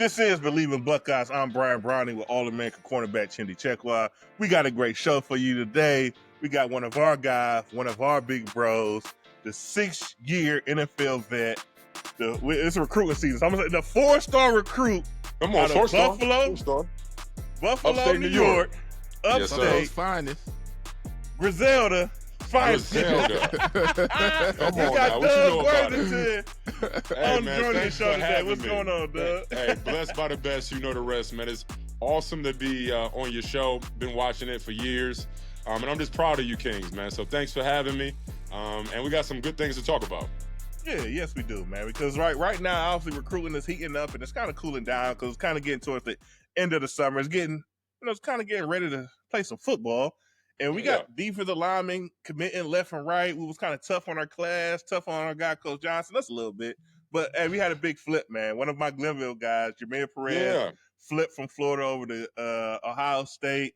This is Bleav in Buckeyes. I'm Brian Browning with All-American cornerback Chimdi Chekwa. We got a great show for you today. We got one of our guys, one of our big bros, the 6-year NFL vet. It's a recruiting season. So I'm going to say the 4-star recruit Come on, out of Buffalo, Upstate New York, Yes, upstate, finest. Griselda, finest. Come We on got now, what you Doug know about it? Worthington Hey, on man, joining the thanks show for today. having What's me. going on, Doug? Hey, blessed by the best, you know the rest, man. It's awesome to be on your show. Been watching it for years, and I'm just proud of you Kings, man. So thanks for having me, and we got some good things to talk about. Yeah, yes we do, man. Because right now, obviously recruiting is heating up and it's kind of cooling down because it's kind of getting towards the end of the summer. It's getting, it's kind of getting ready to play some football. And we got defensive linemen committing left and right. We was kind of tough on our class, tough on our guy, Coach Johnson. That's a little bit. But hey, we had a big flip, man. One of my Glenville guys, Jermaine Perez, flipped from Florida over to Ohio State.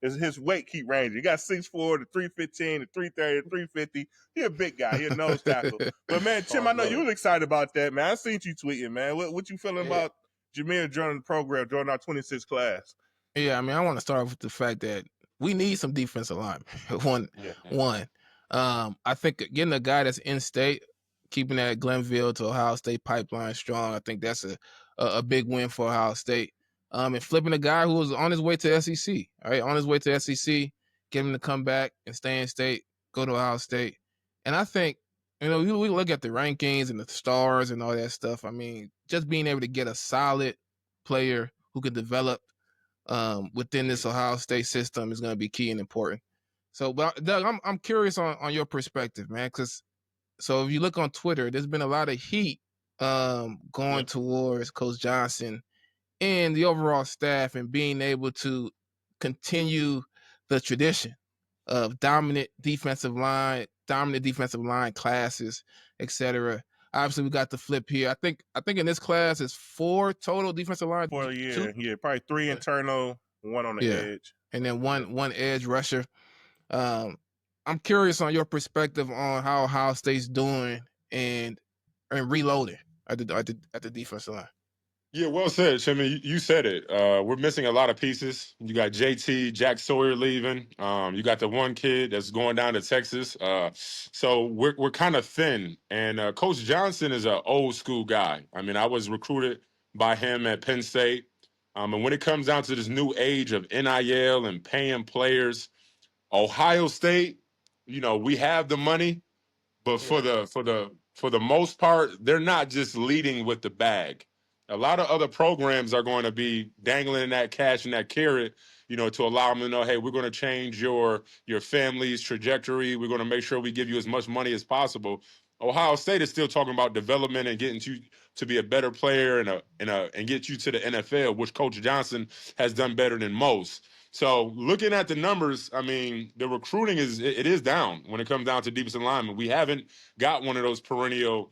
His weight keep ranging. He got 6'4" to 315 to 330 to 350. He a big guy. He a nose tackle. But man, Tim, I know you was excited about that, man. I seen you tweeting, man. What you feeling about Jameer joining the program, joining our 26th class? Yeah, I mean, I want to start with the fact that we need some defensive linemen. One. I think getting a guy that's in state, keeping that Glenville to Ohio State pipeline strong, I think that's a big win for Ohio State. And flipping a guy who was on his way to SEC, right? On his way to SEC, get him to come back and stay in state, go to Ohio State. And I think, we look at the rankings and the stars and all that stuff. I mean, just being able to get a solid player who can develop within this Ohio State system is going to be key and important. So, but Doug, I'm curious on your perspective, man, because so if you look on Twitter, there's been a lot of heat going towards Coach Johnson and the overall staff and being able to continue the tradition of dominant defensive line classes, etc. Obviously, we got the flip here. I think in this class is 4 total defensive line. 4, yeah, probably 3 internal, 1 on the edge, and then one edge rusher. I'm curious on your perspective on how Ohio State's doing and reloading at the defensive line. Yeah, well said, Chimmy. You said it. We're missing a lot of pieces. You got JT, Jack Sawyer leaving. You got the one kid that's going down to Texas. So we're kind of thin. And Coach Johnson is an old school guy. I mean, I was recruited by him at Penn State. And when it comes down to this new age of NIL and paying players, Ohio State, we have the money, but for the most part, they're not just leading with the bag. A lot of other programs are going to be dangling that cash and that carrot, to allow them to know, hey, we're going to change your family's trajectory. We're going to make sure we give you as much money as possible. Ohio State is still talking about development and getting you to be a better player and get you to the NFL, which Coach Johnson has done better than most. So looking at the numbers, I mean, the recruiting is down when it comes down to defensive linemen. We haven't got one of those perennial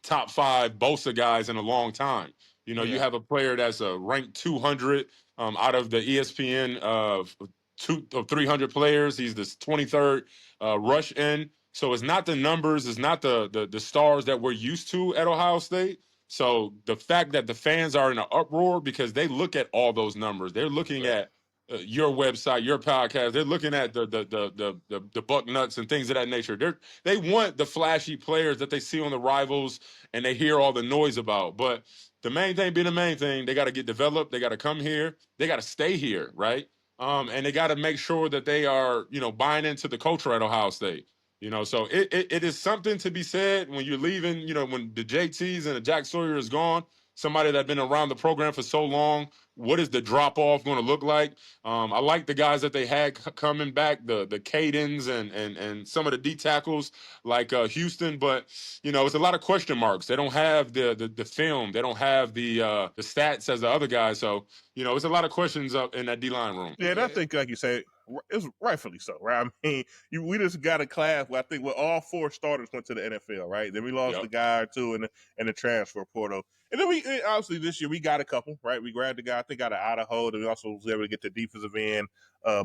top 5 Bosa guys in a long time. You have a player that's ranked 200 out of the ESPN of 300 players. He's the 23rd rush in. So it's not the numbers, it's not the stars that we're used to at Ohio State. So the fact that the fans are in an uproar because they look at all those numbers, they're looking at your website, your podcast. They're looking at the buck nuts and things of that nature. They want the flashy players that they see on the rivals and they hear all the noise about. But the main thing being the main thing, they got to get developed. They got to come here. They got to stay here, right? And they got to make sure that they are, buying into the culture at Ohio State. So it is something to be said when you're leaving, when the JTs and the Jack Sawyer is gone, somebody that's been around the program for so long. What is the drop-off going to look like? I like the guys that they had coming back, the Cadens and some of the D tackles like Houston, but it's a lot of question marks. They don't have the film, they don't have the stats as the other guys, so it's a lot of questions up in that D line room. Yeah, and I think like you say, it's rightfully so, right? I mean, we just got a class where I think all 4 starters went to the NFL, right? Then we lost a guy or 2 in the transfer portal. And then we obviously this year we got a couple, right? We grabbed a guy I think out of Idaho, and we also was able to get the defensive end,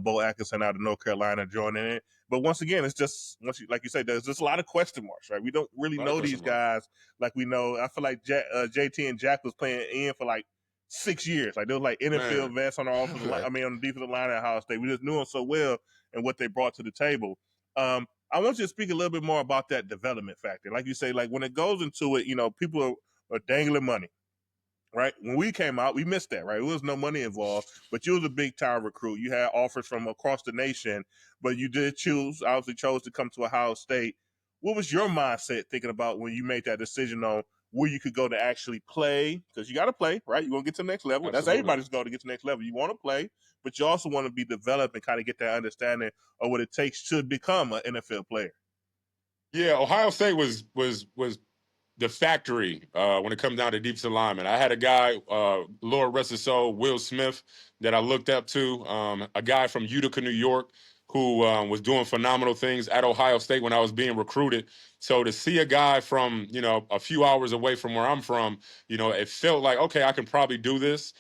Bo Atkinson out of North Carolina joining it. But once again, it's just like you said, there's just a lot of question marks, right? We don't really know these guys like we know. I feel like JT and Jack was playing in for like 6 years. Like they were like NFL vets on our offensive line. I mean, on the defensive line at Ohio State. We just knew them so well and what they brought to the table. I want you to speak a little bit more about that development factor. Like you say, like when it goes into it, people are dangling money. Right? When we came out, we missed that, right? There was no money involved, but you was a big time recruit. You had offers from across the nation, but you did obviously chose to come to Ohio State. What was your mindset thinking about when you made that decision on where you could go to actually play? Because you got to play, right? You want to get to the next level. Absolutely. That's everybody's goal to get to the next level. You want to play, but you also want to be developed and kind of get that understanding of what it takes to become an NFL player. Yeah, Ohio State was the factory when it comes down to defensive lineman. I had a guy, Lord rest his soul, Will Smith, that I looked up to, a guy from Utica, New York, who was doing phenomenal things at Ohio State when I was being recruited. So to see a guy from, a few hours away from where I'm from, it felt like, okay, I can probably do this.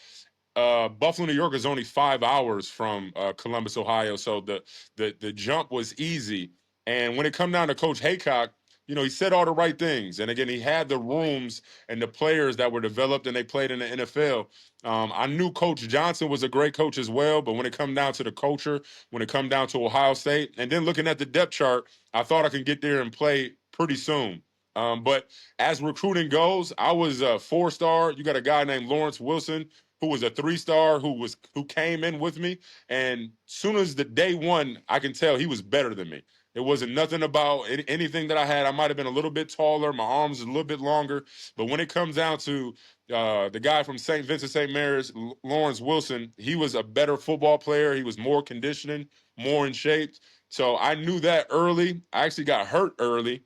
Buffalo, New York is only 5 hours from Columbus, Ohio. So the jump was easy. And when it come down to Coach Haycock, he said all the right things. And again, he had the rooms and the players that were developed and they played in the NFL. I knew Coach Johnson was a great coach as well, but when it come down to the culture, when it come down to Ohio State, and then looking at the depth chart, I thought I could get there and play pretty soon. But as recruiting goes, I was a 4-star. You got a guy named Lawrence Wilson, who was a 3-star, who came in with me. And soon as the day one, I can tell he was better than me. It wasn't nothing about anything that I had. I might have been a little bit taller. My arms a little bit longer. But when it comes down to the guy from St. Vincent St. Mary's, Lawrence Wilson, he was a better football player. He was more conditioning, more in shape. So I knew that early. I actually got hurt early.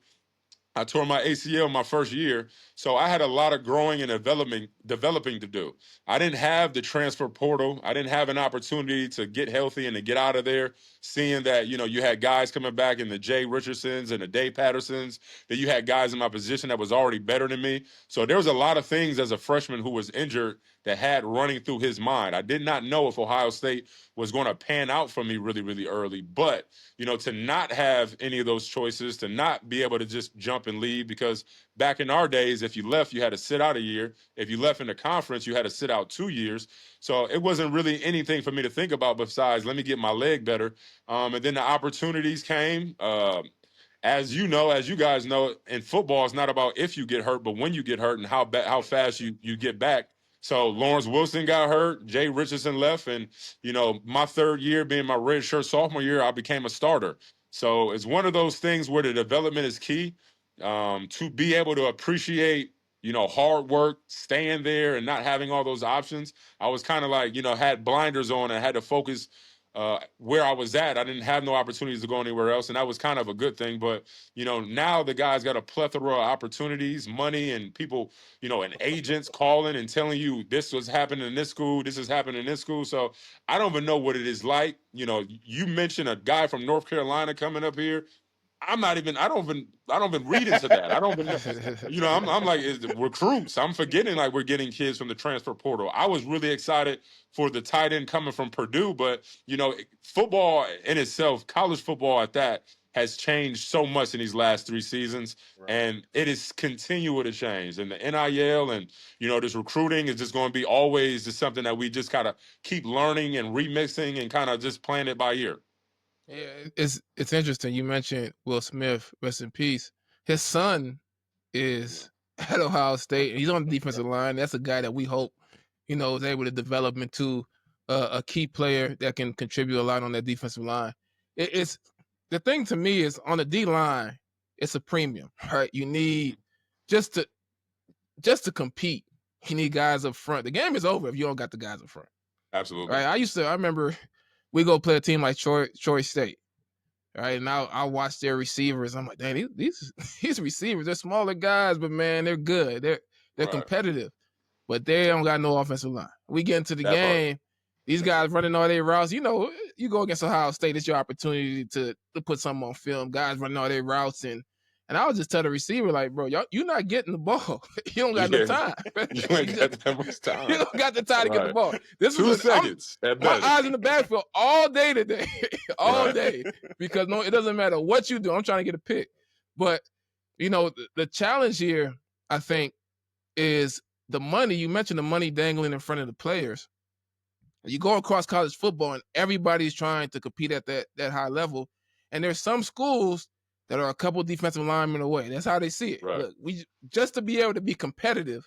I tore my ACL my first year, so I had a lot of growing and developing to do. I didn't have the transfer portal. I didn't have an opportunity to get healthy and to get out of there, seeing that, you had guys coming back in the Jay Richardsons and the Dave Pattersons, that you had guys in my position that was already better than me. So there was a lot of things as a freshman who was injured that had running through his mind. I did not know if Ohio State was going to pan out for me really, really early. But, to not have any of those choices, to not be able to just jump and leave, because back in our days, if you left, you had to sit out a year. If you left in the conference, you had to sit out 2 years. So it wasn't really anything for me to think about besides, let me get my leg better. And then the opportunities came. As you guys know, in football, it's not about if you get hurt, but when you get hurt and how fast you get back. So Lawrence Wilson got hurt, Jay Richardson left, and my third year being my redshirt sophomore year, I became a starter. So it's one of those things where the development is key, to be able to appreciate hard work, staying there, and not having all those options. I was kind of like had blinders on and had to focus where I was at. I didn't have no opportunities to go anywhere else, and that was kind of a good thing. But now the guys got a plethora of opportunities, money, and people, and agents calling and telling you this was happening in this school, this is happening in this school. So I don't even know what it is like. You mentioned a guy from North Carolina coming up here. I don't even read into that. I don't even, I'm like, recruits. I'm forgetting like we're getting kids from the transfer portal. I was really excited for the tight end coming from Purdue, but football in itself, college football at that, has changed so much in these last 3 seasons, right. And it is continuing to change. And the NIL and this recruiting is just going to be always just something that we just gotta keep learning and remixing and kind of just playing it by ear. Yeah, it's interesting. You mentioned Will Smith, rest in peace. His son is at Ohio State, and he's on the defensive line. That's a guy that we hope, is able to develop into a key player that can contribute a lot on that defensive line. It's the thing to me is on the D line, it's a premium, right? You need just to compete. You need guys up front. The game is over if you don't got the guys up front. Absolutely. Right. I remember we go play a team like Troy State, right? And I watch their receivers. I'm like, dang, these receivers, they're smaller guys, but man, they're good. They're right. Competitive, but they don't got no offensive line. We get into the game, these guys running all their routes. You you go against Ohio State, it's your opportunity to put something on film. Guys running all their routes and I would just tell the receiver, like, bro, you're not getting the ball. You don't got no time. You ain't got that much time. You don't got the time to get the ball. This 2 seconds at my best. eyes in the backfield all day today, all day, because it doesn't matter what you do. I'm trying to get a pick. But, the challenge here, I think, is the money. You mentioned the money dangling in front of the players. You go across college football and everybody's trying to compete at that high level. And there's some schools that are a couple defensive linemen away. That's how they see it. Right. Look, just to be able to be competitive,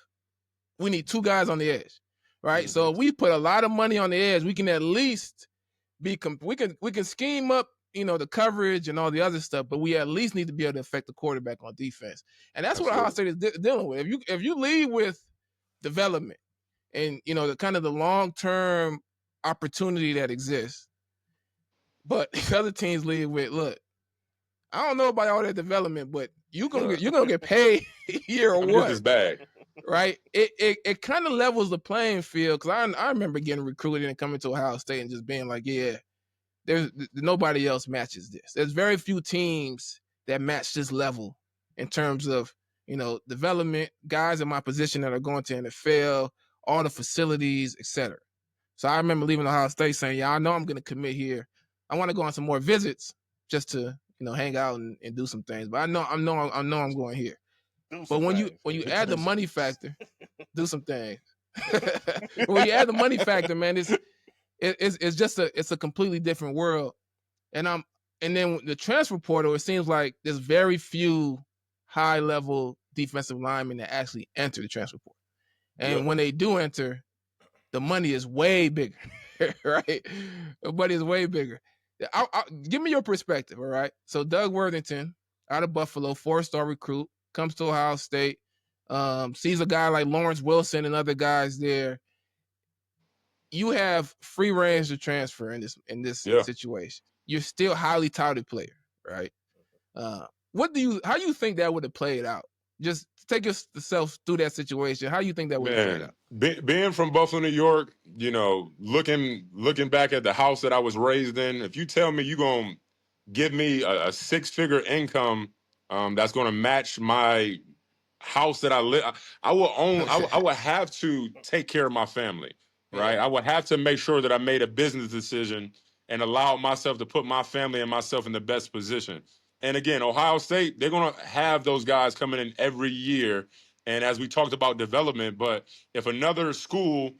we need 2 guys on the edge, right? Mm-hmm. So if we put a lot of money on the edge, we can at least we can scheme up, the coverage and all the other stuff, but we at least need to be able to affect the quarterback on defense. And that's what Ohio State is dealing with. If you lead with development and, the kind of the long-term opportunity that exists, but the other teams lead with, look, I don't know about all that development, but you're gonna get paid here or what? This bag, right? It kind of levels the playing field, because I remember getting recruited and coming to Ohio State and just being like, yeah, there's nobody else matches this. There's very few teams that match this level in terms of development, guys in my position that are going to NFL, all the facilities, etc. So I remember leaving Ohio State saying, yeah, I know I'm going to commit here. I want to go on some more visits just to hang out and do some things. But I know I'm going here. But when you add the money factor, do some things. When you add the money factor, man, it's just a completely different world. And then the transfer portal, it seems like there's very few high level defensive linemen that actually enter the transfer portal. And when they do enter, the money is way bigger, right? The money is way bigger. Give me your perspective, all right? So Doug Worthington, out of Buffalo, 4-star recruit, comes to Ohio State, sees a guy like Lawrence Wilson and other guys there. You have free range to transfer in this situation. You're still highly touted player, right? How you think that would have played out? Just take yourself through that situation. How do you think that would have played out? Being from Buffalo, New York, looking back at the house that I was raised in, if you tell me you're going to give me a 6-figure income that's going to match my house that I live, I will own. I would have to take care of my family, right? I would have to make sure that I made a business decision and allowed myself to put my family and myself in the best position. And again, Ohio State, they're going to have those guys coming in every year. And as we talked about development, but if another school,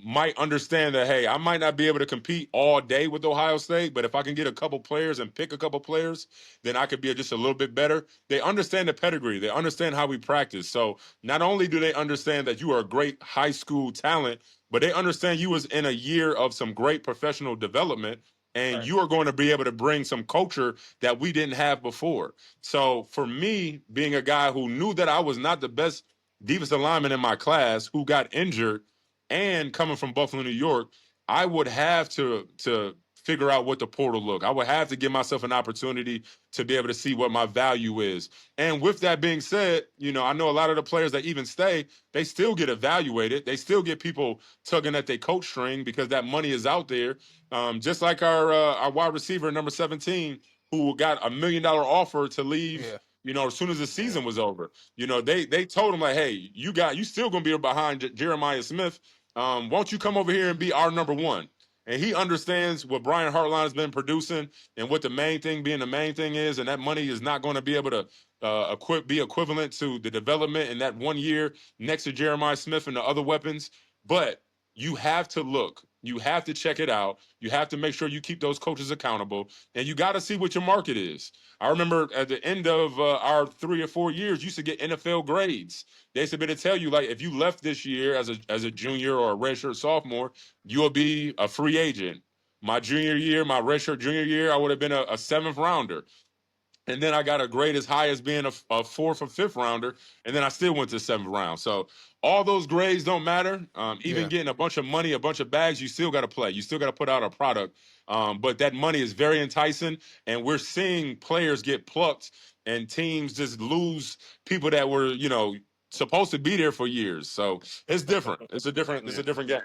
might understand that, hey, I might not be able to compete all day with Ohio State, but if I can get a couple players and pick a couple players, then I could be just a little bit better. They understand the pedigree. They understand how we practice. So not only do they understand that you are a great high school talent, but they understand you was in a year of some great professional development. And you are going to be able to bring some culture that we didn't have before. So for me, being a guy who knew that I was not the best defensive lineman in my class, who got injured, and coming from Buffalo, New York, I would have to figure out what the portal look. I would have to give myself an opportunity to be able to see what my value is. And with that being said, I know a lot of the players that even stay, they still get evaluated. They still get people tugging at their coat string because that money is out there. Just like our wide receiver, number 17, who got $1 million offer to leave, as soon as the season was over. They told him, like, hey, you still going to be behind Jeremiah Smith. Won't you come over here and be our number 1? And he understands what Bryant Hartline has been producing and what the main thing is, and that money is not going to be able to be equivalent to the development in that 1 year next to Jeremiah Smith and the other weapons. But you have to look. You have to check it out. You have to make sure you keep those coaches accountable, and you got to see what your market is. I remember at the end of our 3 or 4 years, you used to get NFL grades. They used to be able to tell you, like, if you left this year as a junior or a redshirt sophomore, you'll be a free agent. My junior year, my redshirt junior year, I would have been a 7th rounder. And then I got a grade as high as being a 4th or 5th rounder, and then I still went to 7th round. So all those grades don't matter. Even getting a bunch of money, a bunch of bags, you still got to play. You still got to put out a product. But that money is very enticing, and we're seeing players get plucked and teams just lose people that were, supposed to be there for years. So it's different. It's a different game.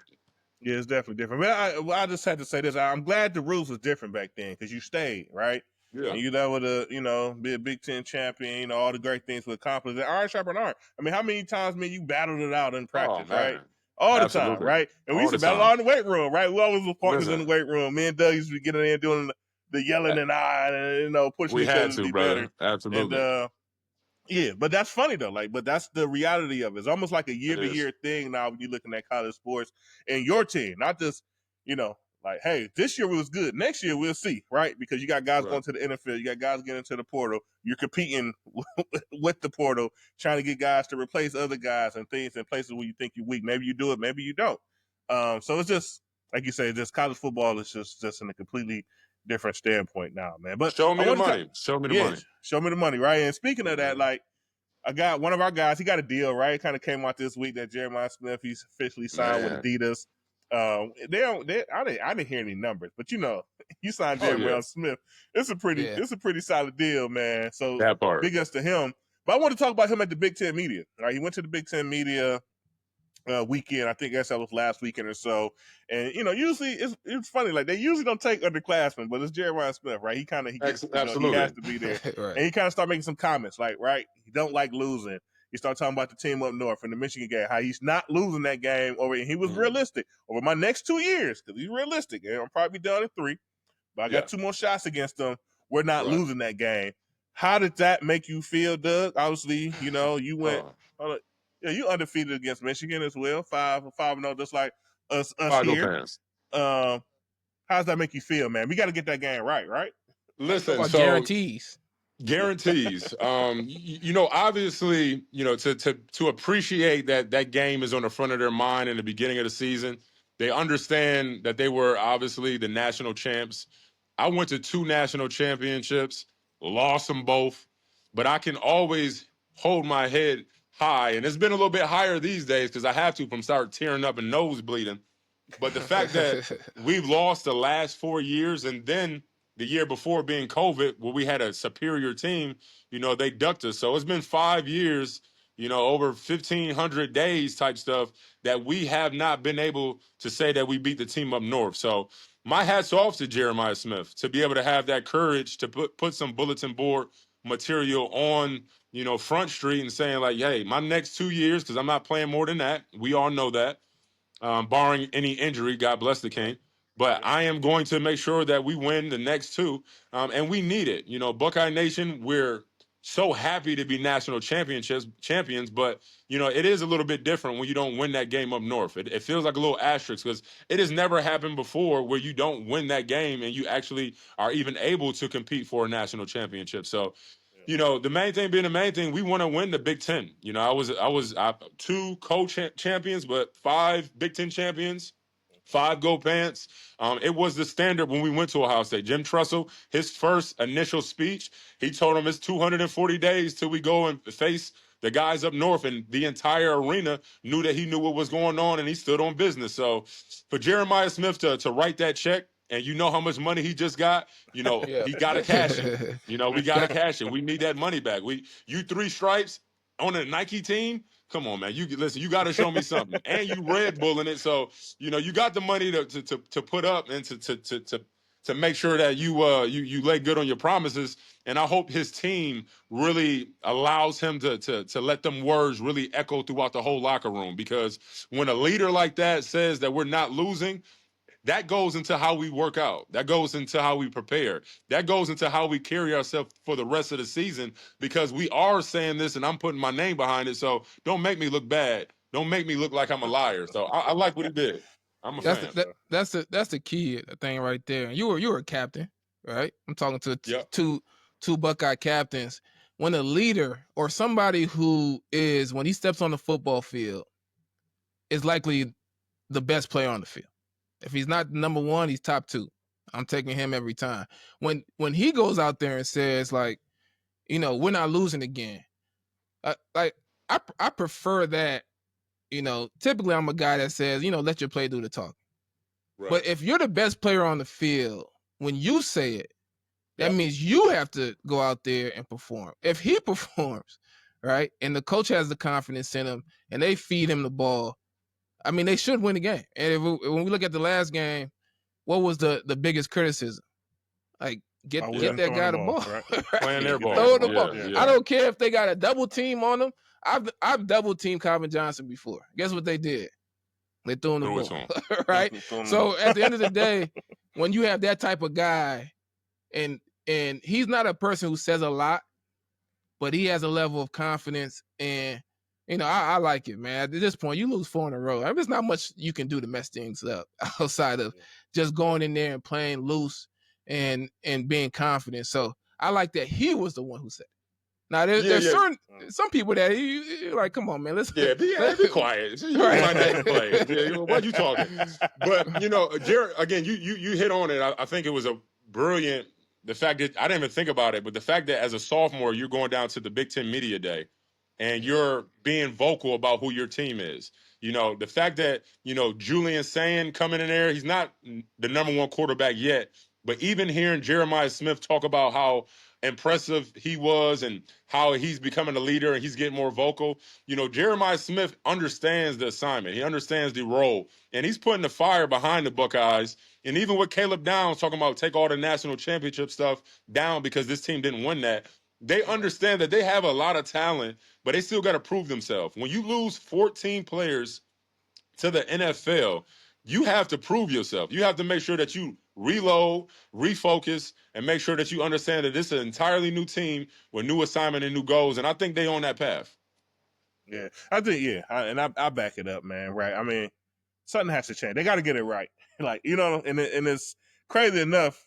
Yeah, it's definitely different. But I just had to say this. I'm glad the rules was different back then because you stayed, right? Yeah. And you able to, be a Big Ten champion, all the great things we accomplished. Iron sharpened iron. I mean, how many times, man, you battled it out in practice, right? All the time, right? And we used to battle out in the weight room, right? We always were partners in the weight room. Me and Doug used to be getting in there doing the yelling and pushing each other to be better. Absolutely. And yeah, but that's funny though. But that's the reality of it. It's almost like a year-to-year thing now when you're looking at college sports and your team, not just, hey, this year was good. Next year we'll see, right? Because you got guys going to the NFL, you got guys getting into the portal. You're competing with the portal, trying to get guys to replace other guys and things in places where you think you're weak. Maybe you do it, maybe you don't. So it's just like you say, just college football is just in a completely different standpoint now, man. But show me the money. Show me the money. Show me the money, right? And speaking of that, I got one of our guys, he got a deal, right? It kind of came out this week that Jeremiah Smith, he's officially signed with Adidas. I didn't hear any numbers, but you signed Jeremiah Smith. It's a pretty solid deal, man. So that part. Big ups to him. But I want to talk about him at the Big Ten media. Right? He went to the Big Ten media weekend. I think that was last weekend or so. And usually it's funny. Like they usually don't take underclassmen, but it's Jeremiah Smith, right? He has to be there. Right. And he kind of started making some comments, like, right, he don't like losing. He started talking about the team up north in the Michigan game, how he's not losing that game over. And he was realistic over my next 2 years because he's realistic. And I'll probably be done in 3, but I got 2 more shots against them. We're not losing that game. How did that make you feel, Doug? Obviously, you went. Yeah, you undefeated against Michigan as well, 5-0, just like us here. How does that make you feel, man? We got to get that game right? Listen, so guarantees. Obviously, to appreciate that game is on the front of their mind in the beginning of the season. They understand that they were obviously the national champs. I went to 2 national championships, lost them both, but I can always hold my head high, and it's been a little bit higher these days because I have to from start tearing up and nose bleeding. But the fact that we've lost the last 4 years, and then the year before being COVID, where we had a superior team, they ducked us. So it's been 5 years, over 1,500 days type stuff that we have not been able to say that we beat the team up north. So my hat's off to Jeremiah Smith to be able to have that courage to put some bulletin board material on Front Street and saying like, hey, my next 2 years, because I'm not playing more than that. We all know that, barring any injury, God bless the king. But I am going to make sure that we win the next 2, and we need it. Buckeye Nation, we're so happy to be national champions, but it is a little bit different when you don't win that game up north. It feels like a little asterisk because it has never happened before where you don't win that game and you actually are even able to compete for a national championship. So the main thing being the main thing, we want to win the Big Ten. I was 2 co-champions, but 5 Big Ten champions, 5 gold pants. It was the standard when we went to Ohio State. Jim Tressel, his first initial speech, he told them it's 240 days till we go and face the guys up north, and the entire arena knew that he knew what was going on, and he stood on business. So for Jeremiah Smith to write that check, and how much money he just got, he got to cash it. We got to cash it. We need that money back. You 3 stripes on a Nike team. Come on, man. You got to show me something. And you Red Bulling it. So, you got the money to put up and to make sure that you lay good on your promises. And I hope his team really allows him to let them words really echo throughout the whole locker room. Because when a leader like that says that we're not losing, that goes into how we work out. That goes into how we prepare. That goes into how we carry ourselves for the rest of the season, because we are saying this and I'm putting my name behind it. So don't make me look bad. Don't make me look like I'm a liar. So I like what he did. I'm a fan. That's the key thing right there. You were a captain, right? I'm talking to two Buckeye captains. When a leader or somebody who is, when he steps on the football field, is likely the best player on the field. If he's not number 1, he's top 2. I'm taking him every time. When he goes out there and says like, we're not losing again. I prefer that. Typically I'm a guy that says, let your play do the talking. Right. But if you're the best player on the field, when you say it, that means you have to go out there and perform. If he performs, right, and the coach has the confidence in him and they feed him the ball, I mean, they should win the game. And when we look at the last game, what was the biggest criticism? Like, get that guy the ball. Right? Playing their ball. Throw the ball. Yeah. I don't care if they got a double team on them. I've double teamed Calvin Johnson before. Guess what they did? They threw him the ball. Right? So at the end of the day, when you have that type of guy, and he's not a person who says a lot, but he has a level of confidence, and I like it, man. At this point, you lose 4 in a row. I mean, there's not much you can do to mess things up outside of just going in there and playing loose and being confident. So I like that he was the one who said it. Now, there's some people that you're like, come on, man, let's be quiet. You might not play. What you talking? But Jared, again, you hit on it. I think it was a brilliant. The fact that I didn't even think about it, but the fact that as a sophomore you're going down to the Big Ten Media Day, and you're being vocal about who your team is. The fact that Julian Sand coming in there, he's not the #1 quarterback yet, but even hearing Jeremiah Smith talk about how impressive he was and how he's becoming a leader and he's getting more vocal. Jeremiah Smith understands the assignment. He understands the role, and he's putting the fire behind the Buckeyes. And even with Caleb Downs talking about take all the national championship stuff down because this team didn't win that, they understand that they have a lot of talent, but they still got to prove themselves. When you lose 14 players to the NFL, you have to prove yourself. You have to make sure that you reload, refocus, and make sure that you understand that this is an entirely new team with new assignment and new goals. And I think they on that path. Yeah, I think, I back it up, man. Right? I mean, something has to change. They got to get it right. And it's crazy enough.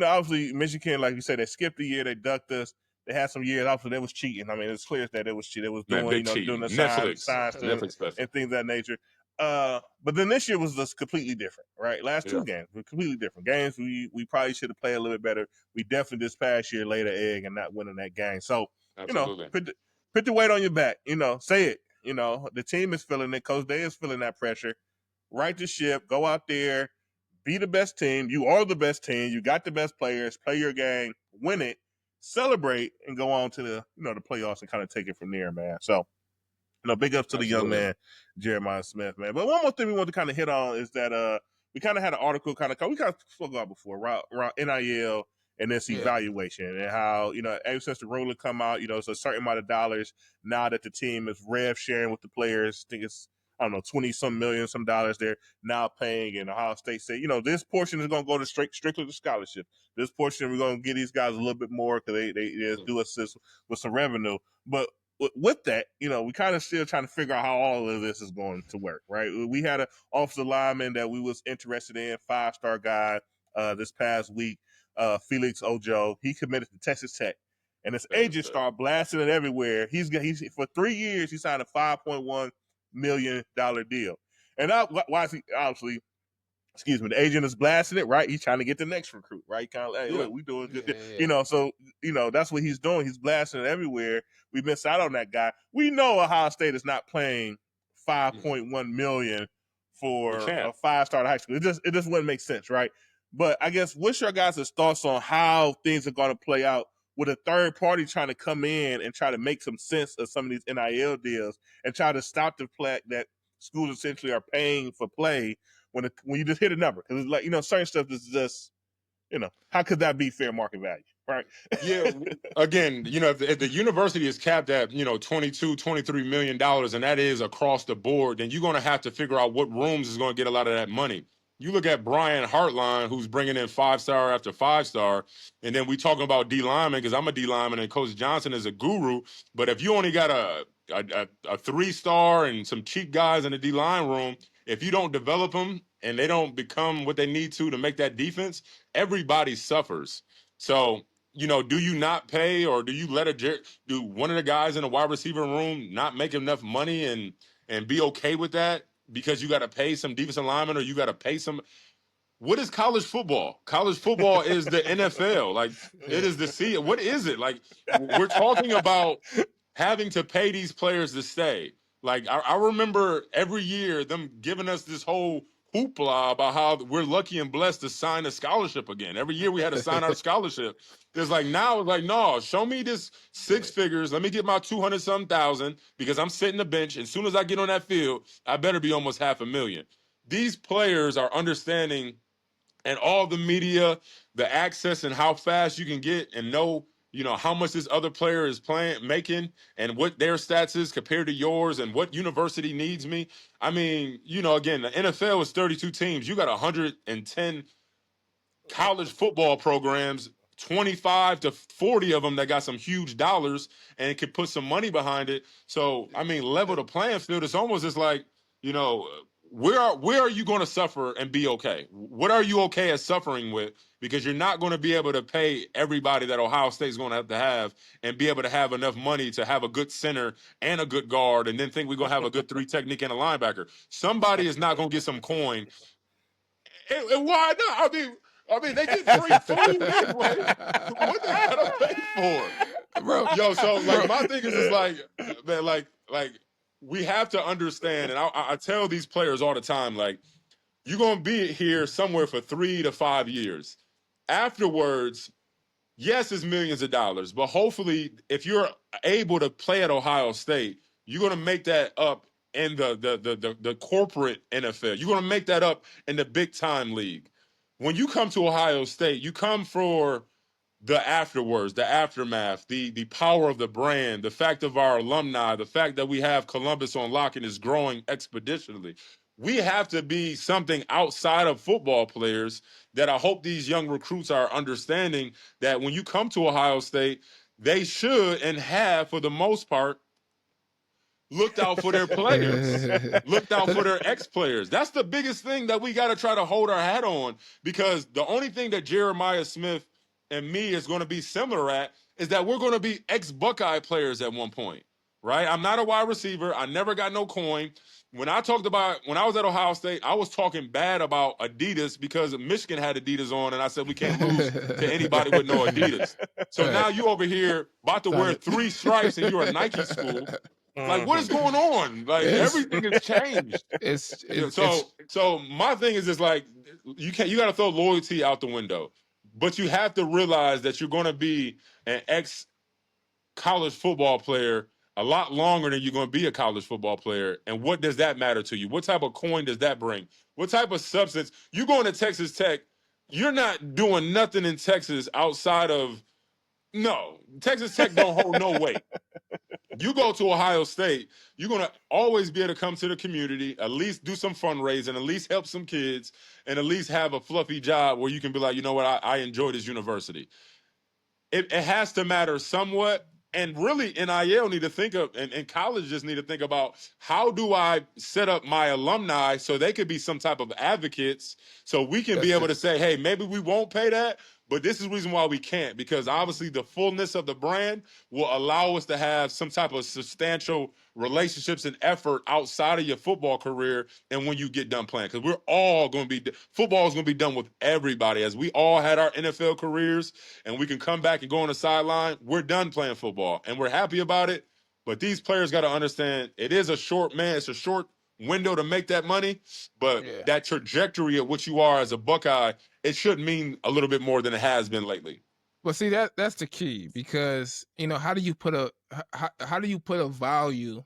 Obviously, Michigan, like you said, they skipped a year, they ducked us. They had some years, obviously, they was cheating. I mean, it's clear that they was cheating. They was doing, doing the science and things of that nature. But then this year was just completely different, right? Last 2 games were completely different. Games we probably should have played a little bit better. We definitely this past year laid an egg and not winning that game. So, put the weight on your back. Say it. The team is feeling it. Coach Day is feeling that pressure. Right the ship. Go out there. Be the best team. You are the best team. You got the best players. Play your game. Win it. Celebrate and go on to the the playoffs and kind of take it from there, man. So, big ups to the young man, Jeremiah Smith, man. But one more thing we want to kind of hit on is that we kind of had an article we kind of spoke about before, around NIL and this evaluation and how, ever since the ruling come out, it's a certain amount of dollars now that the team is rev sharing with the players. I think it's, 20-some million, some dollars they're now paying, and Ohio State say, this portion is going to go to strictly to scholarship. This portion, we're going to give these guys a little bit more because they do assist with some revenue. But with that, we kind of still trying to figure out how all of this is going to work, right? We had an offensive lineman that we was interested in, 5-star guy, this past week, Felix Ojo. He committed to Texas Tech, and his agent started blasting it everywhere. He's for 3 years, he signed a $5.1 million deal, and why is he obviously? Excuse me, the agent is blasting it, right? He's trying to get the next recruit, right? Kind of like, hey, look, we doing good. So, that's what he's doing. He's blasting it everywhere. We missed out on that guy. We know Ohio State is not playing $5.1 million for a 5-star high school. It just wouldn't make sense, right? But I guess, what's your guys' thoughts on how things are going to play out with a third party trying to come in and try to make some sense of some of these NIL deals and try to stop the fact that schools essentially are paying for play when you just hit a number? Because it's like, certain stuff is just, how could that be fair market value, right? Yeah. Again, if the university is capped at, $22-23 million, and that is across the board, then you're going to have to figure out what rooms is going to get a lot of that money. You look at Bryant Hartline, who's bringing in 5-star after 5-star, and then we talking about D lineman, because I'm a D lineman and Coach Johnson is a guru. But if you only got a 3-star and some cheap guys in the D line room, if you don't develop them and they don't become what they need to make that defense, everybody suffers. So, do you not pay, or do you let do one of the guys in the wide receiver room not make enough money and be okay with that? Because you got to pay some defensive lineman, or you got to pay some. What is college football? College football is the NFL. Like, it is the C. What is it? Like, we're talking about having to pay these players to stay. Like, I remember every year them giving us this whole hoopla about how we're lucky and blessed to sign a scholarship again. Every year we had to sign our scholarship. It's like now, it's like, no, show me this 6 figures. Let me get my 200-something thousand because I'm sitting the bench. And as soon as I get on that field, I better be almost $500,000. These players are understanding, and all the media, the access, and how fast you can get and know, how much this other player is making, and what their stats is compared to yours, and what university needs me. I mean, again, the NFL is 32 teams. You got 110 college football programs, 25 to 40 of them that got some huge dollars and can put some money behind it. So, I mean, level the playing field. It's almost just like, where are you going to suffer and be okay? What are you okay at suffering with? Because you're not going to be able to pay everybody that Ohio State's going to have and be able to have enough money to have a good center and a good guard and then think we're going to have a good 3 technique and a linebacker. Somebody is not going to get some coin. And why not? I mean, they get free food anyway. What they gotta pay for, bro? Yo, so like my thing is like, man, like we have to understand, and I tell these players all the time, like, you're gonna be here somewhere for 3 to 5 years. Afterwards, yes, it's millions of dollars, but hopefully, if you're able to play at Ohio State, you're gonna make that up in the corporate NFL. You're gonna make that up in the big time league. When you come to Ohio State, you come for the afterwards, the aftermath, the power of the brand, the fact of our alumni, the fact that we have Columbus on lock and is growing expeditionally. We have to be something outside of football players that I hope these young recruits are understanding, that when you come to Ohio State, they should and have, for the most part, looked out for their players, looked out for their ex-players. That's the biggest thing that we got to try to hold our hat on, because the only thing that Jeremiah Smith and me is going to be similar at is that we're going to be ex-Buckeye players at one point, right? I'm not a wide receiver. I never got no coin. When I was at Ohio State, I was talking bad about Adidas because Michigan had Adidas on, and I said we can't lose to anybody with no Adidas. So now you over here about to wear 3 stripes and you're a Nike school. Like, what is going on? Like, everything has changed. So my thing is just like, you got to throw loyalty out the window, but you have to realize that you're going to be an ex-college football player a lot longer than you're going to be a college football player. And what does that matter to you? What type of coin does that bring? What type of substance? You going to Texas Tech, you're not doing nothing in Texas outside of, no, Texas Tech don't hold no weight. You go to Ohio State, you're going to always be able to come to the community, at least do some fundraising, at least help some kids, and at least have a fluffy job where you can be like, you know what, I enjoy this university. It has to matter somewhat. And really, NIL need to think of, and colleges need to think about, how do I set up my alumni so they could be some type of advocates, so we can be able to say, hey, maybe we won't pay that, but this is the reason why we can't, because obviously the fullness of the brand will allow us to have some type of substantial relationships and effort outside of your football career and when you get done playing. Because we're all going to be, football is going to be done with everybody. As we all had our NFL careers and we can come back and go on the sideline, we're done playing football and we're happy about it. But these players got to understand, it is a short window to make that money, but that trajectory of what you are as a Buckeye, it should mean a little bit more than it has been lately. Well, see, that's the key, because how do you put a value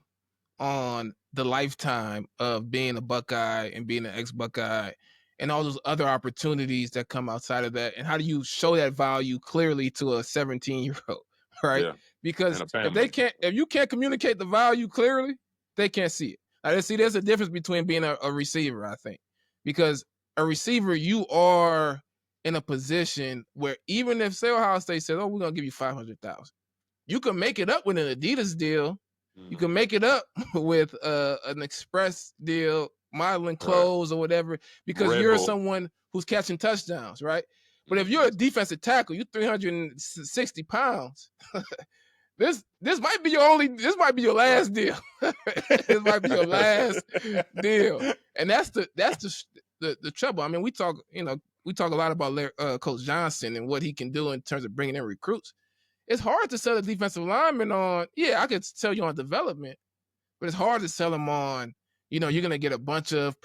on the lifetime of being a Buckeye and being an ex-Buckeye and all those other opportunities that come outside of that, and how do you show that value clearly to a 17-year-old, right? Yeah. Because if you can't communicate the value clearly, they can't see it. I see there's a difference between being a receiver, I think, because a receiver, you are in a position where even if, say, Ohio State says, oh, we're going to give you $500,000, you can make it up with an Adidas deal. You can make it up with an express deal, modeling clothes or whatever, because you're someone who's catching touchdowns, right? But if you're a defensive tackle, you're 360 pounds. This might be your last deal. This might be your last deal, and that's the trouble. I mean, we talk a lot about Coach Johnson and what he can do in terms of bringing in recruits. It's hard to sell a defensive lineman on. Yeah, I could sell you on development, but it's hard to sell them on you're going to get a bunch of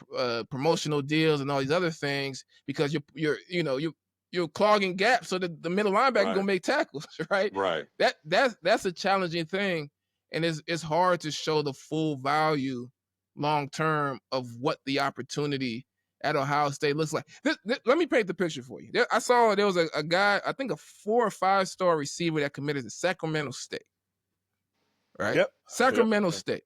promotional deals and all these other things because you're clogging gaps so that the middle linebacker going to make tackles, right? Right. That's a challenging thing, and it's hard to show the full value long term of what the opportunity at Ohio State looks like. Let me paint the picture for you. I saw there was a guy, I think a 4 or 5 star receiver that committed to Sacramento State. Right? Yep. Sacramento State.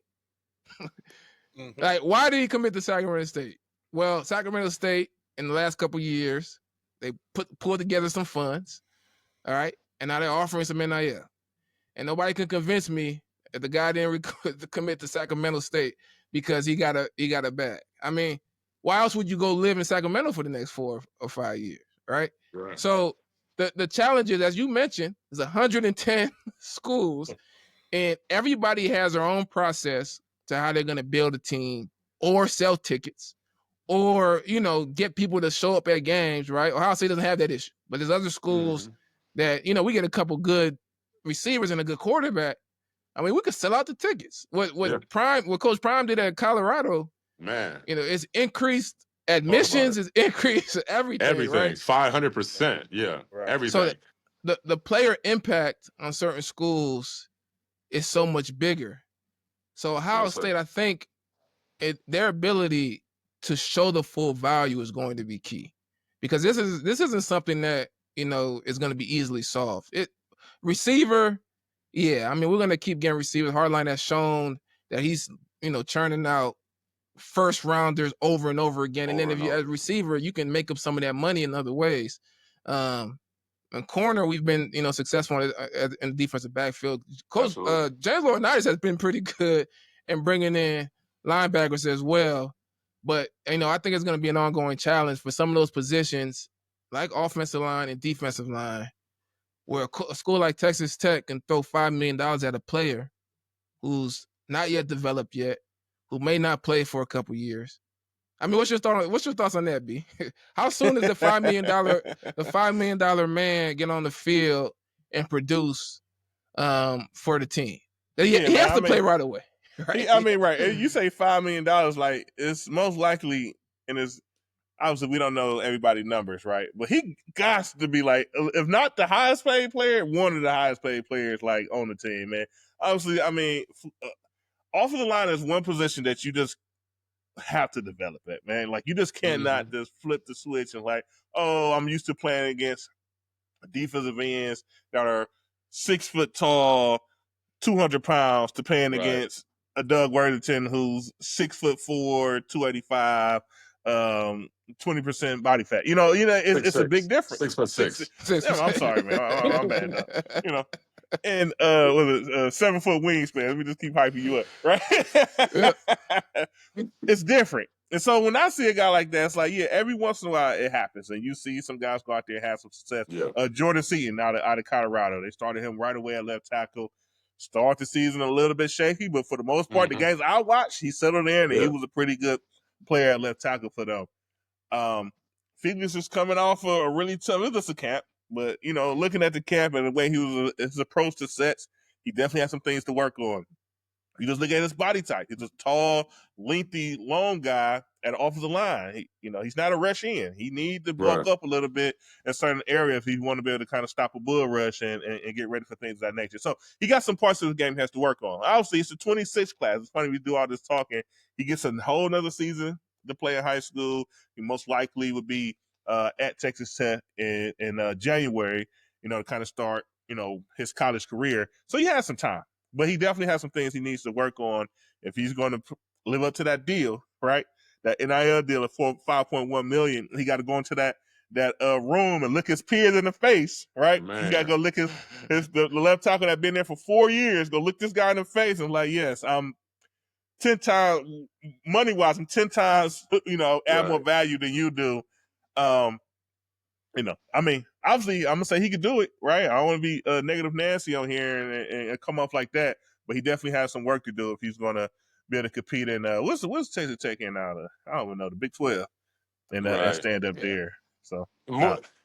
Like, why did he commit to Sacramento State? Well, Sacramento State in the last couple of years, they pulled together some funds, all right, and now they're offering some NIL. And nobody can convince me that the guy didn't commit to Sacramento State because he got a bag. I mean, why else would you go live in Sacramento for the next 4 or 5 years, right? So the challenge is, as you mentioned, there's 110 schools, and everybody has their own process to how they're going to build a team or sell tickets or, get people to show up at games, right? Ohio State doesn't have that issue. But there's other schools that, we get a couple good receivers and a good quarterback. I mean, we could sell out the tickets. What Coach Prime did at Colorado, man, it's increased admissions, it's increased everything, right? 500%, yeah, right. Everything. So the player impact on certain schools is so much bigger. So Ohio State, I think their ability to show the full value is going to be key, because this isn't something that is going to be easily solved. Receiver, yeah, I mean, we're going to keep getting receivers. Hardline has shown that he's churning out first rounders over and over again, and then if you're a receiver, you can make up some of that money in other ways. In corner, we've been successful in the defensive backfield. Coach James Laurinaitis has been pretty good in bringing in linebackers as well. But I think it's going to be an ongoing challenge for some of those positions, like offensive line and defensive line, where a school like Texas Tech can throw $5 million at a player who's not yet developed yet, who may not play for a couple years. I mean, what's your thoughts on that, B? How soon does the $5 million man get on the field and produce for the team? He has to play right away. Right? Right. You say $5 million, like, it's most likely, and it's obviously we don't know everybody's numbers, right? But he got to be, like, if not the highest paid player, one of the highest paid players, like, on the team, man. Obviously, I mean, offensive line is one position that you just have to develop it, man. Like, you just cannot just flip the switch and, like, oh, I'm used to playing against defensive ends that are 6 foot tall, 200 pounds, to playing against a Doug Worthington who's 6'4", 285, 20% body fat. It's a big difference. 6'6". I'm sorry, man. I'm bad. And with a 7 foot wingspan. Let me just keep hyping you up, right? It's different. And so when I see a guy like that, it's like, yeah, every once in a while it happens. And you see some guys go out there and have some success. Yeah. Jordan Seaton out of Colorado. They started him right away at left tackle. Start the season a little bit shaky, but for the most part, the games I watched, he settled in, and he was a pretty good player at left tackle for them. Felix is coming off a really tough, it was just a camp, but, looking at the camp and the way his approach to sets, he definitely has some things to work on. You just look at his body type. He's a tall, lengthy, long guy at the offensive line. He's not a rush in. He needs to bulk up a little bit in certain areas if he want to be able to kind of stop a bull rush and get ready for things of that nature. So he got some parts of the game he has to work on. Obviously, it's a 26 class. It's funny we do all this talking. He gets a whole nother season to play in high school. He most likely would be at Texas Tech in January, to kind of start, his college career. So he has some time. But he definitely has some things he needs to work on if he's going to live up to that deal, right? That NIL deal of $5.1 million. He got to go into that room and look his peers in the face, right? Man. He got to go look the left tackle that been there for 4 years. Go look this guy in the face and like, yes, I'm 10 times money wise. I'm 10 times, add more value than you do. Obviously, I'm gonna say he could do it, right? I don't want to be negative Nancy on here and come off like that, but he definitely has some work to do if he's gonna be able to compete in what's Texas Tech in now? I don't even know, the Big 12 and stand up there. So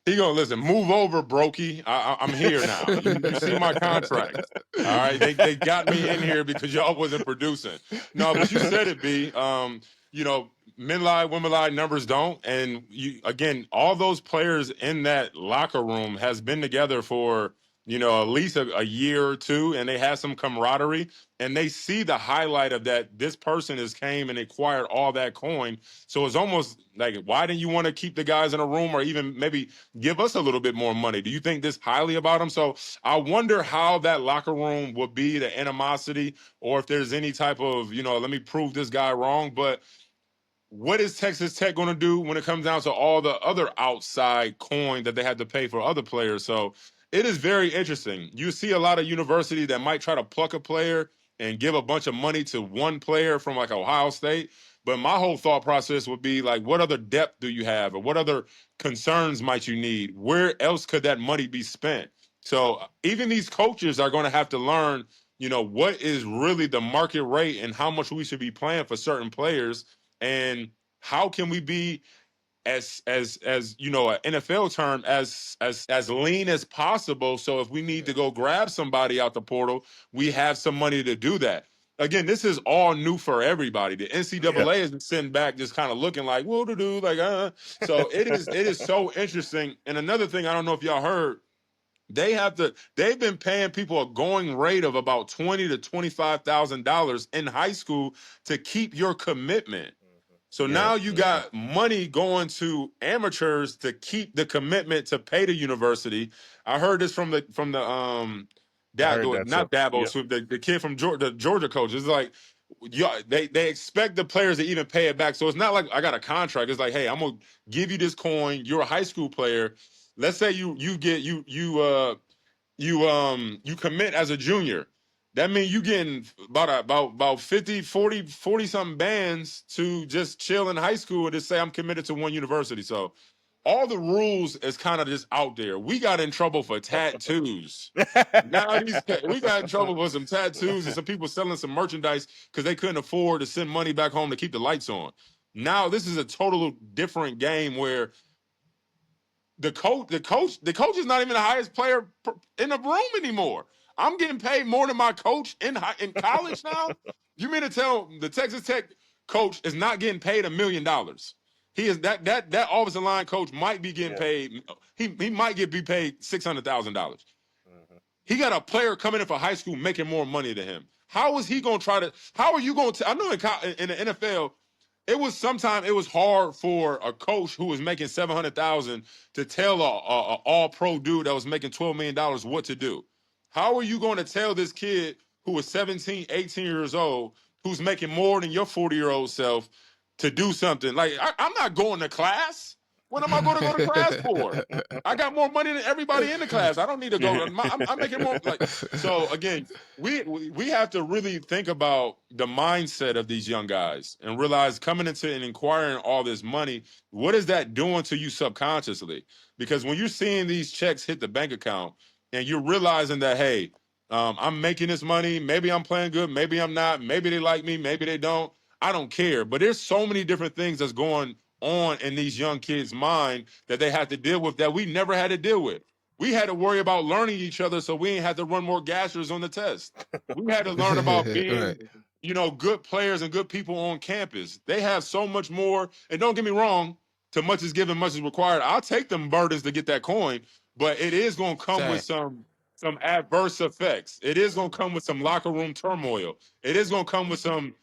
He gonna listen. Move over, Brokey. I'm here now. You see my contract. All right, they got me in here because y'all wasn't producing. No, but you said it, B. You know, men lie, women lie, numbers don't. And you again, all those players in that locker room has been together for at least a year or two, and they have some camaraderie. And they see the highlight of that. This person has came and acquired all that coin. So it's almost like, why didn't you want to keep the guys in a room or even maybe give us a little bit more money? Do you think this highly about them? So I wonder how that locker room would be, the animosity, or if there's any type of, let me prove this guy wrong. But what is Texas Tech going to do when it comes down to all the other outside coin that they had to pay for other players? So it is very interesting. You see a lot of university that might try to pluck a player and give a bunch of money to one player from like Ohio State. But my whole thought process would be like, what other depth do you have, or what other concerns might you need? Where else could that money be spent? So even these coaches are going to have to learn, what is really the market rate and how much we should be paying for certain players, and how can we be as an NFL term as lean as possible. So if we need to go grab somebody out the portal, we have some money to do that. Again, this is all new for everybody. The NCAA isn't sitting back just kind of looking like, what to do, like, So it is so interesting. And another thing, I don't know if y'all heard, they've been paying people a going rate of about $20,000 to $25,000 in high school to keep your commitment. So now you got money going to amateurs to keep the commitment to pay the university. I heard this from the the kid from Georgia, the Georgia coach. It's like, they expect the players to even pay it back. So it's not like I got a contract. It's like, hey, I'm gonna give you this coin. You're a high school player. Let's say you commit as a junior. That means you getting about 50, 40 something bands to just chill in high school and just say I'm committed to one university. So all the rules is kind of just out there. We got in trouble for tattoos. Now we got in trouble for some tattoos and some people selling some merchandise because they couldn't afford to send money back home to keep the lights on. Now this is a total different game where the coach is not even the highest player in the room anymore. I'm getting paid more than my coach in college now. You mean to tell the Texas Tech coach is not getting paid $1 million? He is that offensive line coach might be getting paid. He might be paid $600,000. He got a player coming in for high school making more money than him. How is he going to try to? How are you going to? I know in the NFL. It was hard for a coach who was making $700,000 to tell a all-pro dude that was making $12 million what to do. How are you going to tell this kid who is 17, 18 years old, who's making more than your 40-year-old self, to do something? Like, I'm not going to class. What am I going to go to class for? I got more money than everybody in the class. I don't need to go. I'm making more. So again, we have to really think about the mindset of these young guys and realize coming into and inquiring all this money, what is that doing to you subconsciously? Because when you're seeing these checks hit the bank account and you're realizing that, hey, I'm making this money. Maybe I'm playing good. Maybe I'm not. Maybe they like me. Maybe they don't. I don't care. But there's so many different things that's going on in these young kids' mind that they have to deal with that we never had to deal with. We had to worry about learning each other so we ain't had to run more gassers on the test. We had to learn about being, good players and good people on campus. They have so much more. And don't get me wrong, too much is given, much is required. I'll take them burdens to get that coin, but it is going to come with some adverse effects. It is going to come with some locker room turmoil. It is going to come with some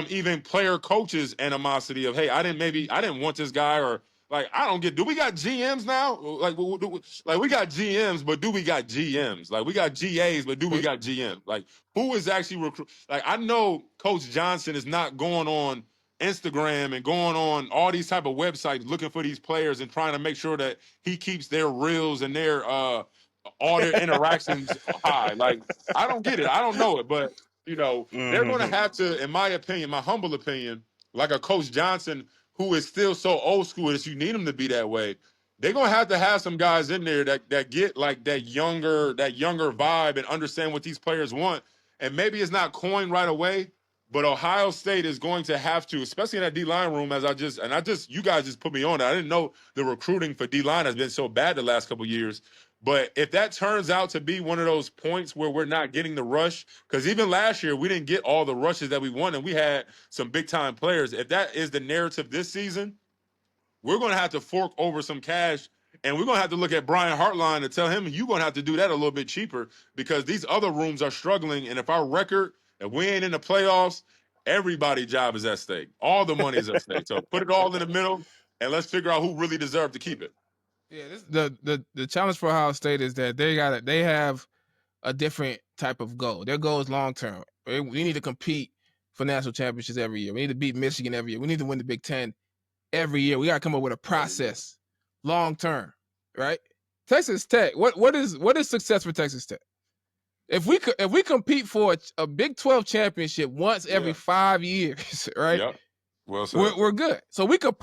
even player coaches animosity of, hey, I didn't want this guy, or like, I don't get, do we got GMs now? Like we got GMs, but do we got GMs? Like we got GAs, but do we got GMs? Like who is actually recruit? Like I know Coach Johnson is not going on Instagram and going on all these type of websites looking for these players and trying to make sure that he keeps their reels and their all their interactions high. Like I don't get it. I don't know it, but they're going to have to, in my opinion, my humble opinion, like a Coach Johnson who is still so old school that you need him to be that way. They're going to have some guys in there that get like that younger vibe and understand what these players want. And maybe it's not coin right away, But Ohio State is going to have to, especially in that D-line room, you guys just put me on it. I didn't know the recruiting for D-line has been so bad the last couple of years. But if that turns out to be one of those points where we're not getting the rush, because even last year we didn't get all the rushes that we wanted, we had some big-time players. If that is the narrative this season, we're going to have to fork over some cash, and we're going to have to look at Brian Hartline and tell him you're going to have to do that a little bit cheaper because these other rooms are struggling. And if our record, if we ain't in the playoffs, everybody's job is at stake. All the money is at stake. So put it all in the middle, and let's figure out who really deserves to keep it. Yeah, the challenge for Ohio State is that they have a different type of goal. Their goal is long term. We need to compete for national championships every year. We need to beat Michigan every year. We need to win the Big Ten every year. We got to come up with a process, long term, right? Texas Tech. What is success for Texas Tech? If we compete for a Big 12 championship once every 5 years, right? Yep. Well said. We're good. So we could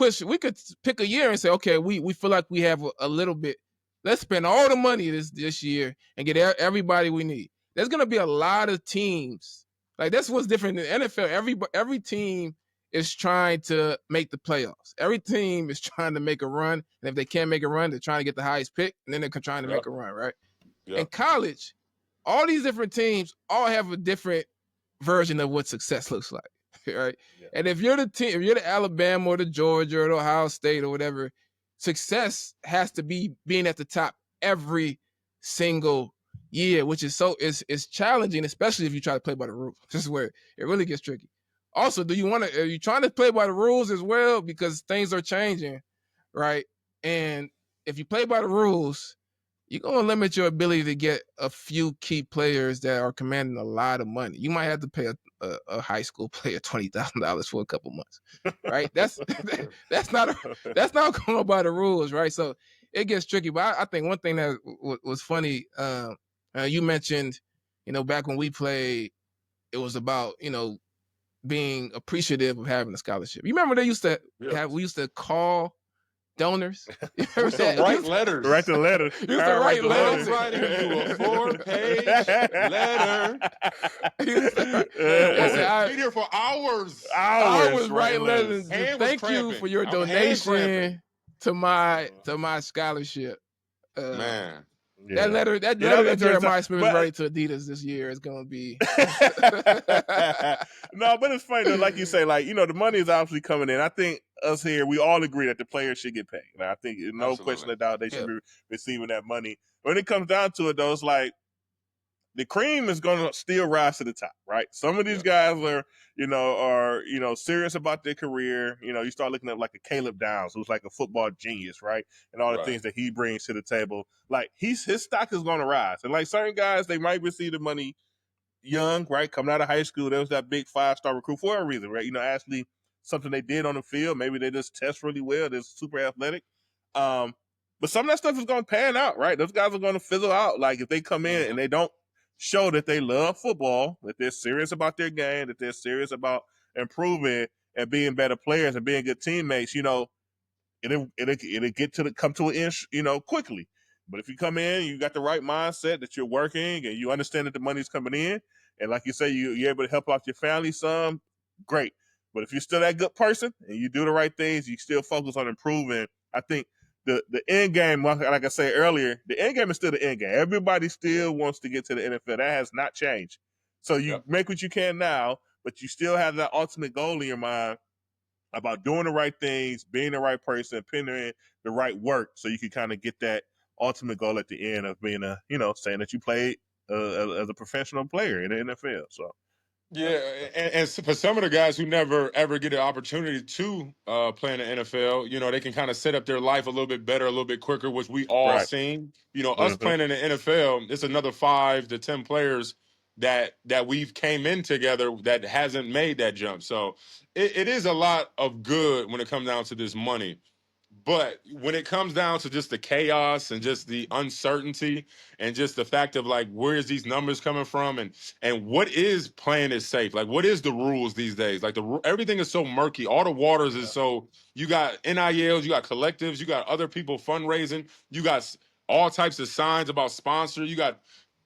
pick a year and say, okay, we feel like we have a little bit. Let's spend all the money this year and get everybody we need. There's gonna be a lot of teams. Like that's what's different in the NFL. Every team is trying to make the playoffs. Every team is trying to make a run, and if they can't make a run, they're trying to get the highest pick, and then they're trying to make a run, right? Yep. In college, all these different teams all have a different version of what success looks like, right? Yeah. And if you're the team, if you're the Alabama or the Georgia or the Ohio State or whatever, success has to be being at the top every single year, which is it's challenging, especially if you try to play by the rules. This is where it really gets tricky. Also, are you trying to play by the rules as well? Because things are changing, right? And if you play by the rules, you're going to limit your ability to get a few key players that are commanding a lot of money. You might have to pay a high school player $20,000 for a couple months, right? That's not going by the rules, right? So it gets tricky. But I think one thing that was funny, you mentioned, back when we played, it was about, being appreciative of having a scholarship. You remember we used to call donors. We used to write letters. Write the letter. You used to write letters. Writing you a 4-page letter. Be here for hours. Hours writing letters. Thank you for your donation to my scholarship. Man. Yeah. That letter that Jeremiah Smith is writing to Adidas this year is going to be. No, but it's funny though, like you say, the money is obviously coming in. I think us here, we all agree that the players should get paid. Now, I think no question of doubt they should be receiving that money. When it comes down to it, though, it's like the cream is going to still rise to the top, right? Some of these guys are serious about their career. You start looking at like a Caleb Downs, who's like a football genius, right? And all the things that he brings to the table. Like his stock is going to rise. And like certain guys, they might receive the money young, right? Coming out of high school, there was that big 5-star recruit for a reason, right? Actually something they did on the field. Maybe they just test really well. They're super athletic. But some of that stuff is going to pan out, right? Those guys are going to fizzle out. Like if they come in and they don't show that they love football, that they're serious about their game, that they're serious about improving and being better players and being good teammates, it'll get come to an end, quickly. But if you come in, you got the right mindset that you're working and you understand that the money's coming in, and like you say, you're able to help out your family some, great. But if you're still that good person and you do the right things, you still focus on improving, I think the end game, like I said earlier, the end game is still the end game. Everybody still wants to get to the NFL. That has not changed. So you make what you can now, but you still have that ultimate goal in your mind about doing the right things, being the right person, putting in the right work so you can kind of get that ultimate goal at the end of being saying that you played as a professional player in the NFL. So. Yeah, and for some of the guys who never ever get an opportunity to play in the NFL, they can kind of set up their life a little bit better, a little bit quicker, which we all seen. Us playing in the NFL, it's another 5 to 10 players that we've came in together that hasn't made that jump. So it is a lot of good when it comes down to this money. But when it comes down to just the chaos and just the uncertainty and just the fact of like, where is these numbers coming from and what is playing it safe? Like, what is the rules these days? Like everything is so murky. All the waters is so, you got NILs, you got collectives, you got other people fundraising, you got all types of signs about sponsor, you got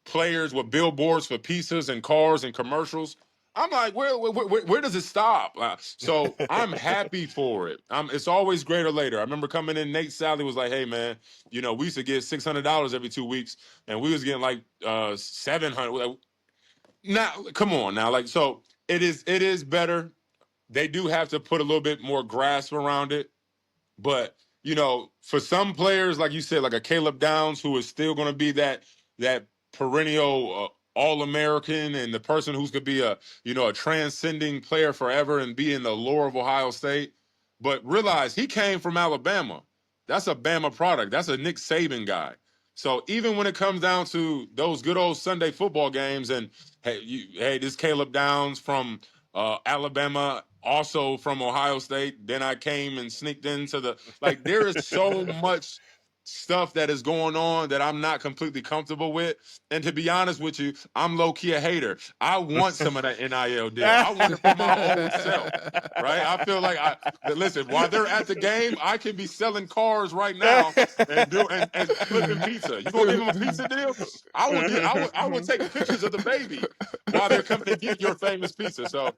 players with billboards for pizzas and cars and commercials. I'm like, where does it stop? So I'm happy for it. It's always greater later. I remember coming in, Nate Sally was like, hey, man, we used to get $600 every 2 weeks, and we was getting like $700. Now, come on now. Like, so it is better. They do have to put a little bit more grasp around it. But, for some players, like you said, like a Caleb Downs, who is still going to be that perennial All-American and the person who's going to be a transcending player forever and be in the lore of Ohio State. But realize he came from Alabama. That's a Bama product. That's a Nick Saban guy. So even when it comes down to those good old Sunday football games and, hey, this Caleb Downs from Alabama, also from Ohio State. Then I came and sneaked into there is so much stuff that is going on that I'm not completely comfortable with. And to be honest with you, I'm low-key a hater. I want some of that NIL deal. I want it for my own self, right? I feel like, listen, while they're at the game, I can be selling cars right now and flipping pizza. You gonna give them a pizza deal? I would take pictures of the baby while they're coming to get your famous pizza. So,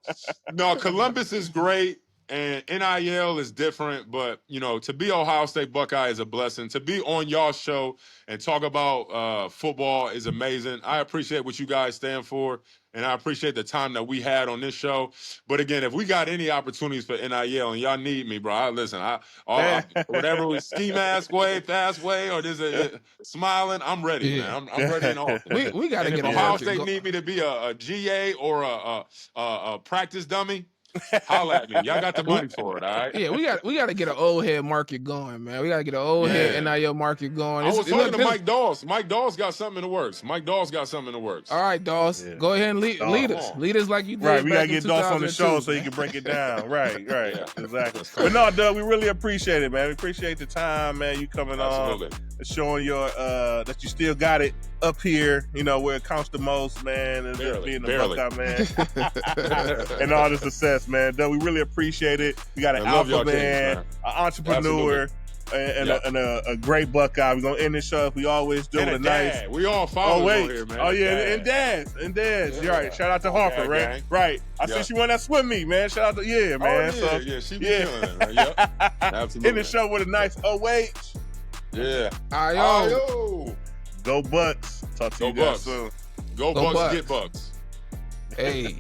no, Columbus is great. And NIL is different, but, to be Ohio State Buckeye is a blessing. To be on y'all's show and talk about football is amazing. I appreciate what you guys stand for, and I appreciate the time that we had on this show. But, again, if we got any opportunities for NIL and y'all need me, bro, whatever was ski mask way, fast way, or there's a smiling, I'm ready, man. I'm ready and all. We got to get if Ohio State need me to be a GA or a practice dummy, holla at me. Y'all got the money for it, all right? Yeah, we got to get an old head market going, man. We got to get an old head NIL market going. I was talking to Mike Dawes. Mike Dawes got something in the works. All right, Dawes. Yeah. Go ahead and lead us. Lead us like you did. Right, we got to get Dawes on the show so he can break it down. Right, exactly. But no, Doug, we really appreciate it, man. We appreciate the time, man. You coming on, showing your that you still got it up here, where it counts the most, man, and just being the Buckeye, man. And all the success, man. Doug, we really appreciate it. We got an alpha man, an entrepreneur, and a great Buckeye. We're gonna end the show if we always do with a nice. We all follow here, man. Oh yeah, and Daz. You're right. Shout out to Harper, right? Gang. Right. I see she won that swim meet, man. Shout out to man. She be killing it. Right? Yep. Absolutely. End the show with a nice OH. Yeah. Ayo. Go Bucks. Talk to you guys soon. Go Bucks, get Bucks. Hey.